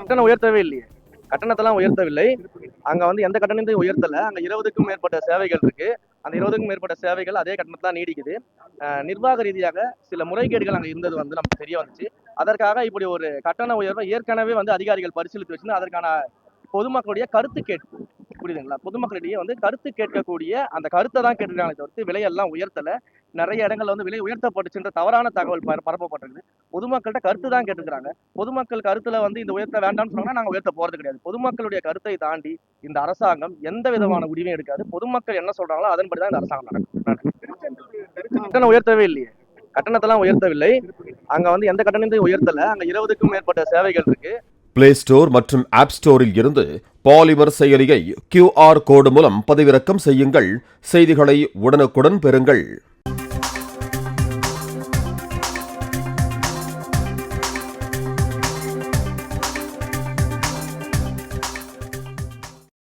கட்டணம் உயர்த்தவே இல்லையே. கட்டணத்தெல்லாம் உயர்த்தவில்லை. அங்க வந்து எந்த கட்டணத்தையும் உயர்த்தல. அங்க 20க்கும் மேற்பட்ட சேவைகள் இருக்கு. அந்த 20க்கும் மேற்பட்ட சேவைகள் அதே கட்டணத்துல தான் நீடிக்குது. நிர்வாக ரீதியாக சில முறைகேடுகள் அங்க இருந்தது வந்து நமக்கு தெரிய வந்துச்சு. அதற்காக இப்படி ஒரு கட்டண உயர்வை ஏற்கனவே வந்து அதிகாரிகள் பரிசீலித்து வச்சு அதற்கான பொதுமக்களுடைய கருத்து கேட்பு புரியுதுங்களா? பொதுமக்களிடையே வந்து கருத்து கேட்கக்கூடிய அந்த கருத்தை தான் கேட்டுருக்காங்களே தவிர்த்து விலையெல்லாம் உயர்த்தல. நிறைய இடங்கள்ல வந்து விலை உயர்த்தப்பட்டுச்சுன்ற தவறான தகவல் பரப்பப்பட்டிருக்கு. பொதுமக்கள்கிட்ட கருத்து தான் கேட்டுக்கிறாங்க. பொதுமக்கள் கருத்துல வந்து இந்த உயர்த்த வேண்டாம்னு சொன்னாங்கன்னா நாங்க உயர்த்த போறது கிடையாது. பொதுமக்களுடைய கருத்தை தாண்டி இந்த அரசாங்கம் எந்த விதமான முடிவையும் எடுக்காது. பொதுமக்கள் என்ன சொல்றாங்களோ அதன்படிதான் இந்த அரசாங்கம் நடக்கும். கட்டணம் உயர்த்தவே இல்லையே. கட்டணத்தெல்லாம் உயர்த்தவில்லை. அங்க வந்து எந்த கட்டணத்தையும் உயர்த்தல. அங்க 20க்கும் மேற்பட்ட சேவைகள் இருக்கு. பிளே ஸ்டோர் மற்றும் ஆப் ஸ்டோரில் இருந்து பாலிமர் செயலியை QR கோடு மூலம் பதிவிறக்கம் செய்யுங்கள். செய்திகளை உடனுக்குடன் பெறுங்கள்.